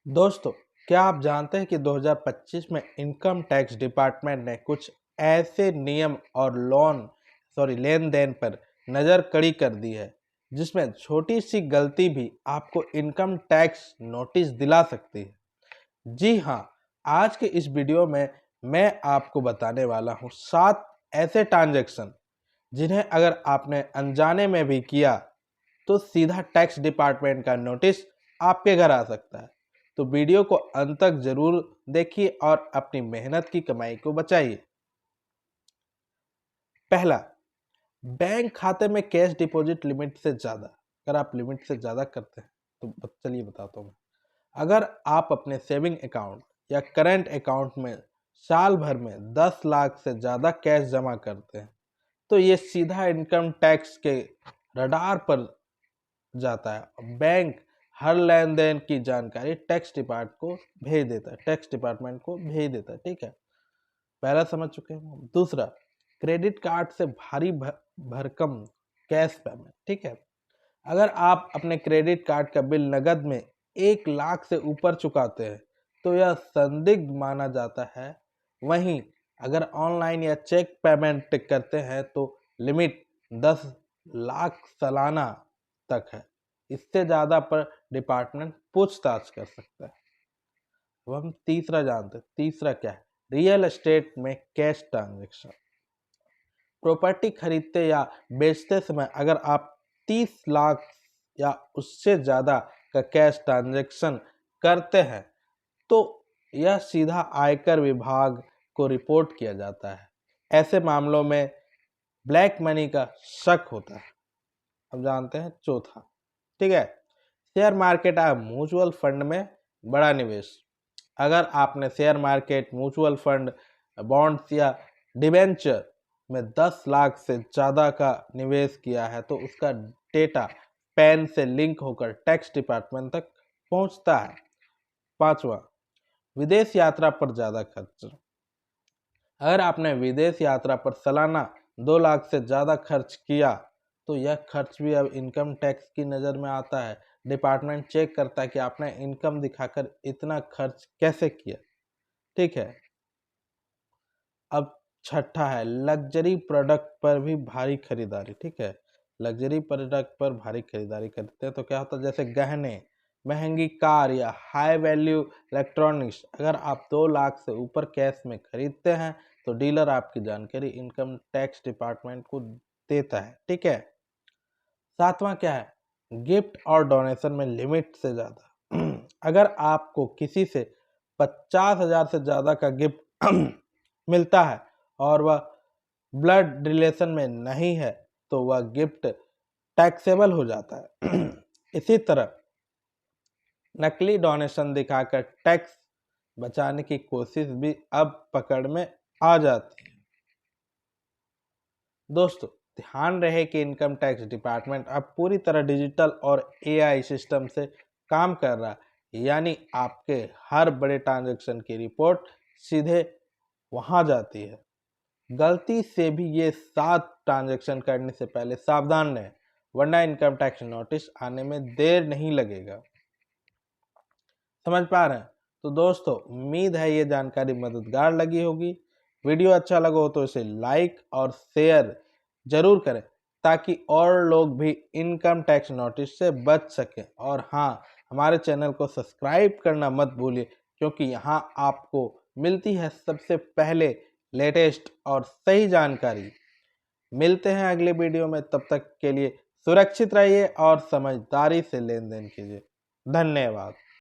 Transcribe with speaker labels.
Speaker 1: दोस्तों, क्या आप जानते हैं कि 2025 में इनकम टैक्स डिपार्टमेंट ने कुछ ऐसे नियम और लेन देन पर नज़र कड़ी कर दी है जिसमें छोटी सी गलती भी आपको इनकम टैक्स नोटिस दिला सकती है। जी हाँ, आज के इस वीडियो में मैं आपको बताने वाला हूँ 7 ऐसे ट्रांजैक्शन जिन्हें अगर आपने अनजाने में भी किया तो सीधा टैक्स डिपार्टमेंट का नोटिस आपके घर आ सकता है। तो वीडियो को अंत तक जरूर देखिए और अपनी मेहनत की कमाई को बचाइए। पहला, बैंक खाते में कैश डिपॉजिट लिमिट से ज़्यादा। अगर आप लिमिट से ज़्यादा करते हैं तो चलिए बताता हूँ मैं। अगर आप अपने सेविंग अकाउंट या करंट अकाउंट में साल भर में 10 लाख से ज़्यादा कैश जमा करते हैं तो ये सीधा इनकम टैक्स के रडार पर जाता है। बैंक हर लेन देन की जानकारी टैक्स डिपार्टमेंट को भेज देता है। ठीक है, पहला समझ चुके हैं हम। दूसरा, क्रेडिट कार्ड से भारी भरकम कैश पेमेंट। ठीक है, अगर आप अपने क्रेडिट कार्ड का बिल नगद में 1 लाख से ऊपर चुकाते हैं तो यह संदिग्ध माना जाता है। वहीं अगर ऑनलाइन या चेक पेमेंट करते हैं तो लिमिट 10 लाख सालाना तक है। इससे ज़्यादा पर डिपार्टमेंट पूछताछ कर सकता है। अब हम तीसरा जानते हैं। तीसरा क्या है? रियल एस्टेट में कैश ट्रांजेक्शन। प्रॉपर्टी खरीदते या बेचते समय अगर आप 30 लाख या उससे ज़्यादा का कैश ट्रांजैक्शन करते हैं तो यह सीधा आयकर विभाग को रिपोर्ट किया जाता है। ऐसे मामलों में ब्लैक मनी का शक होता है। अब जानते हैं चौथा। ठीक है, शेयर मार्केट या म्यूचुअल फंड में बड़ा निवेश। अगर आपने share market, mutual fund, bonds या डिबेंचर में 10 लाख से ज़्यादा का निवेश किया है तो उसका डेटा पैन से लिंक होकर टैक्स डिपार्टमेंट तक पहुंचता है। पांचवा, विदेश यात्रा पर ज़्यादा खर्च। अगर आपने विदेश यात्रा पर सालाना 2 लाख से ज़्यादा खर्च किया तो यह खर्च भी अब इनकम टैक्स की नज़र में आता है। डिपार्टमेंट चेक करता है कि आपने इनकम दिखाकर इतना खर्च कैसे किया। ठीक है, अब छठा है लग्जरी प्रोडक्ट पर भी भारी खरीदारी। ठीक है, लग्जरी प्रोडक्ट पर भारी खरीदारी करते हैं तो क्या होता है, जैसे गहने, महंगी कार या हाई वैल्यू इलेक्ट्रॉनिक्स। अगर आप 2 लाख से ऊपर कैश में खरीदते हैं तो डीलर आपकी जानकारी इनकम टैक्स डिपार्टमेंट को देता है। ठीक है, सातवां क्या है, गिफ्ट और डोनेशन में लिमिट से ज़्यादा। अगर आपको किसी से 50,000 से ज़्यादा का गिफ्ट मिलता है और वह ब्लड रिलेशन में नहीं है तो वह गिफ्ट टैक्सेबल हो जाता है। इसी तरह नकली डोनेशन दिखाकर टैक्स बचाने की कोशिश भी अब पकड़ में आ जाती है। दोस्तों, ध्यान रहे कि इनकम टैक्स डिपार्टमेंट अब पूरी तरह डिजिटल और एआई सिस्टम से काम कर रहा है। यानी आपके हर बड़े ट्रांजैक्शन की रिपोर्ट सीधे वहां जाती है। गलती से भी ये 7 ट्रांजैक्शन करने से पहले सावधान रहें, वरना इनकम टैक्स नोटिस आने में देर नहीं लगेगा। समझ पा रहे हैं? तो दोस्तों, उम्मीद है ये जानकारी मददगार लगी होगी। वीडियो अच्छा लगा हो तो इसे लाइक और शेयर जरूर करें ताकि और लोग भी इनकम टैक्स नोटिस से बच सकें। और हाँ, हमारे चैनल को सब्सक्राइब करना मत भूलिए क्योंकि यहाँ आपको मिलती है सबसे पहले लेटेस्ट और सही जानकारी। मिलते हैं अगले वीडियो में, तब तक के लिए सुरक्षित रहिए और समझदारी से लेन देन कीजिए। धन्यवाद।